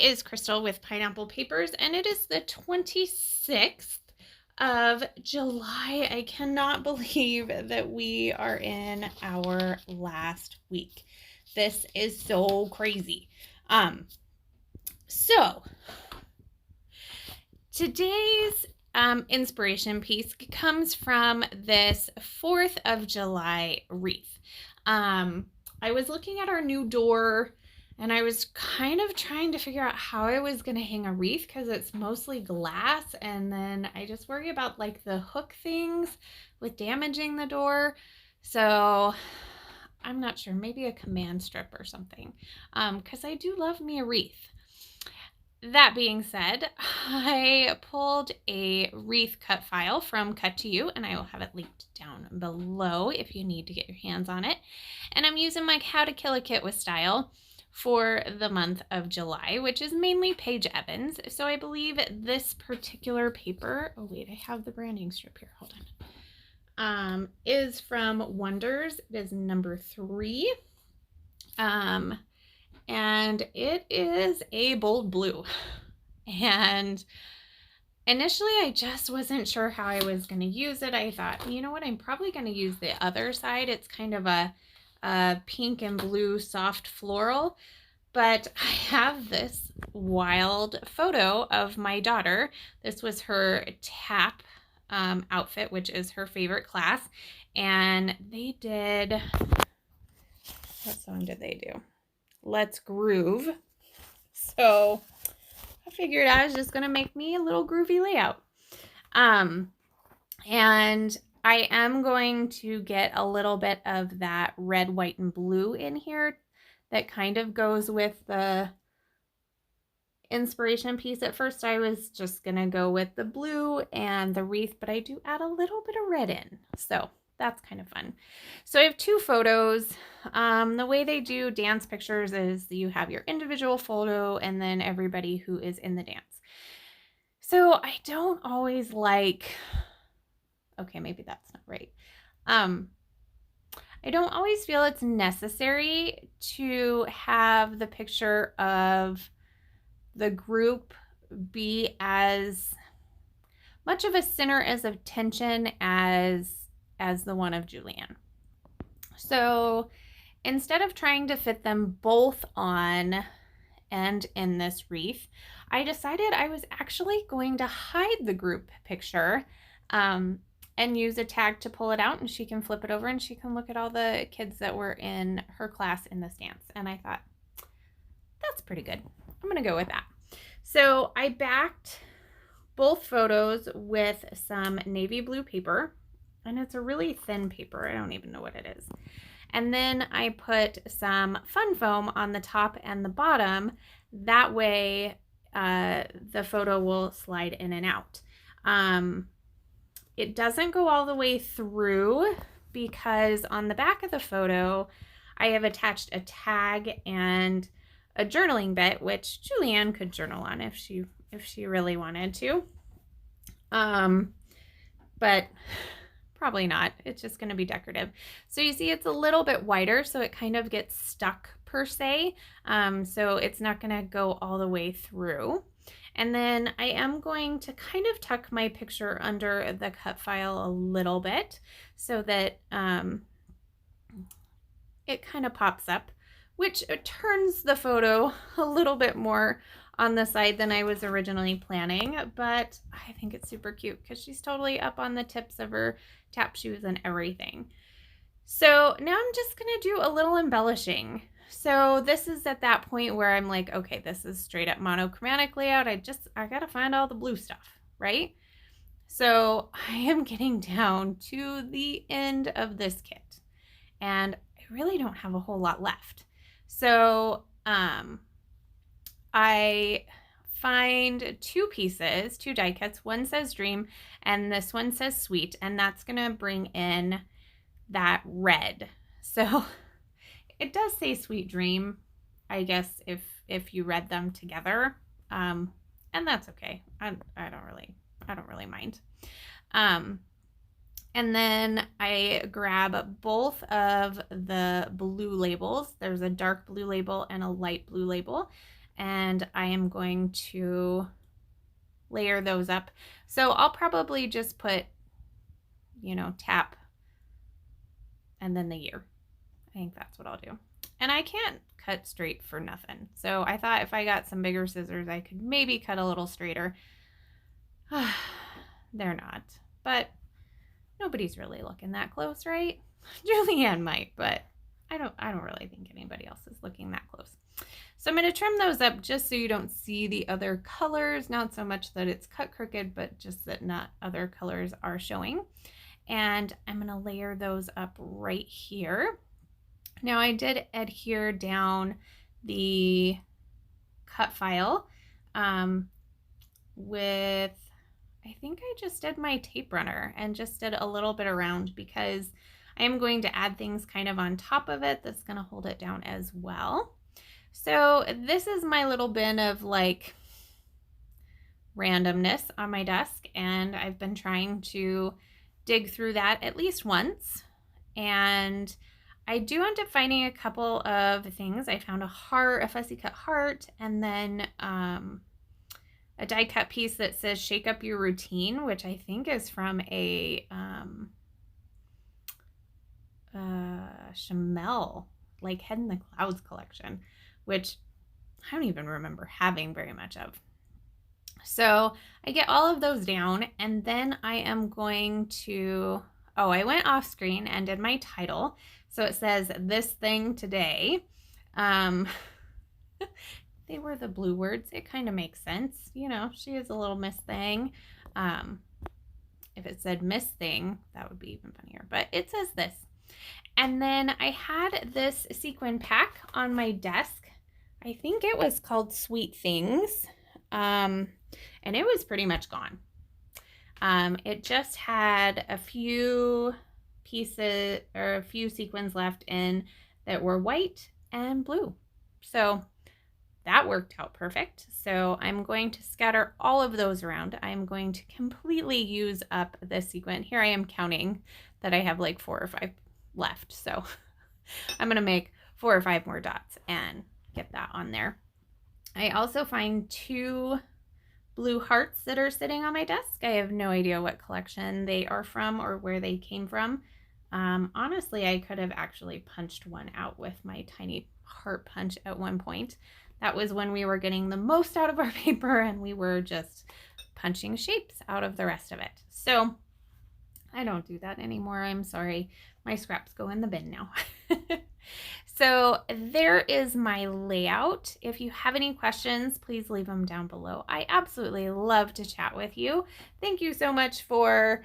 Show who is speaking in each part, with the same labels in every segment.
Speaker 1: is Crystal with Pineapple Papers, and it is the 26th of July. I cannot believe that we are in our last week. This is so crazy. So today's inspiration piece comes from this 4th of July wreath. I was looking at our new door and I was kind of trying to figure out how I was going to hang a wreath because it's mostly glass, and then I just worry about like the hook things with damaging the door. So I'm not sure, maybe a command strip or something, because I do love me a wreath. That being said, I pulled a wreath cut file from Cut to You, and I will have it linked down below if you need to get your hands on it. And I'm using my How to Kill a Kit with Style for the month of July, which is mainly Paige Evans. So I believe this particular paper, oh wait, I have the branding strip here, hold on, is from Wonders. It is number 3. And it is a bold blue. And initially I just wasn't sure how I was going to use it. I thought, you know what, I'm probably going to use the other side. It's kind of a pink and blue soft floral. But I have this wild photo of my daughter. This was her tap outfit, which is her favorite class. And they did, what song did they do? Let's Groove. So I figured I was just going to make me a little groovy layout. And I am going to get a little bit of that red, white, and blue in here that kind of goes with the inspiration piece. At first I was just going to go with the blue and the wreath, but I do add a little bit of red in. So that's kind of fun. So I have 2 photos. The way they do dance pictures is you have your individual photo and then everybody who is in the dance. So I don't always like, okay, maybe that's not right. I don't always feel it's necessary to have the picture of the group be as much of a center as of attention as the one of Julianne. So instead of trying to fit them both on and in this wreath, I decided I was actually going to hide the group picture and use a tag to pull it out, and she can flip it over and she can look at all the kids that were in her class in this dance. And I thought, that's pretty good. I'm going to go with that. So I backed both photos with some navy blue paper, and it's a really thin paper. I don't even know what it is. And then I put some fun foam on the top and the bottom. That way the photo will slide in and out. It doesn't go all the way through because on the back of the photo, I have attached a tag and a journaling bit, which Julianne could journal on if she really wanted to. But probably not. It's just going to be decorative. So you see it's a little bit wider, so it kind of gets stuck per se. So it's not going to go all the way through. And then I am going to kind of tuck my picture under the cut file a little bit so that it kind of pops up, which turns the photo a little bit more on the side than I was originally planning, but I think it's super cute because she's totally up on the tips of her tap shoes and everything. So now I'm just gonna do a little embellishing. So this is at that point where I'm like, okay, this is straight up monochromatic layout. I gotta find all the blue stuff, right? So I am getting down to the end of this kit and I really don't have a whole lot left. So I find 2 pieces, 2 die cuts. One says Dream and this one says Sweet, and that's gonna bring in that red. So it does say Sweet Dream, I guess, if you read them together, and that's okay. I don't really mind. And then I grab both of the blue labels. There's a dark blue label and a light blue label. and I am going to layer those up. So I'll probably just put, you know, tap and then the year. I think that's what I'll do. And I can't cut straight for nothing. So I thought if I got some bigger scissors, I could maybe cut a little straighter. They're not, but nobody's really looking that close, right? Julianne might, but I don't really think anybody else is looking that close. So I'm going to trim those up just so you don't see the other colors, not so much that it's cut crooked, but just that not other colors are showing. And I'm going to layer those up right here. Now I did adhere down the cut file with, I think I just did my tape runner and just did a little bit around because I am going to add things kind of on top of it that's going to hold it down as well. So this is my little bin of like randomness on my desk, and I've been trying to dig through that at least once, and I do end up finding a couple of things. I found a heart, a fussy cut heart, and then a die cut piece that says shake up your routine, which I think is from a Chamel, like Head in the Clouds collection, which I don't even remember having very much of. So I get all of those down, and then I am going to, oh, I went off screen and did my title. So it says this thing today. They were the blue words. It kind of makes sense. You know, she is a little Miss Thing. If it said Miss Thing, that would be even funnier. But it says this. And then I had this sequin pack on my desk. I think it was called Sweet Things. And it was pretty much gone. It just had a few pieces or a few sequins left in that were white and blue. So that worked out perfect. So I'm going to scatter all of those around. I'm going to completely use up this sequin. Here I am counting that I have like 4 or 5 left. So I'm going to make 4 or 5 more dots and get that on there. I also find 2 blue hearts that are sitting on my desk. I have no idea what collection they are from or where they came from. Honestly, I could have actually punched one out with my tiny heart punch at one point. That was when we were getting the most out of our paper and we were just punching shapes out of the rest of it. So I don't do that anymore. I'm sorry. My scraps go in the bin now. So there is my layout. If you have any questions, please leave them down below. I absolutely love to chat with you. Thank you so much for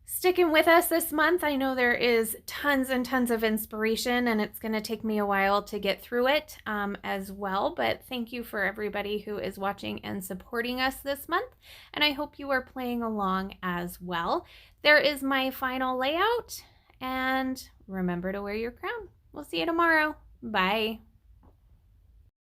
Speaker 1: sticking with us this month. I know there is tons and tons of inspiration, and it's going to take me a while to get through it as well. But thank you for everybody who is watching and supporting us this month. And I hope you are playing along as well. There is my final layout. And remember to wear your crown. We'll see you tomorrow. Bye.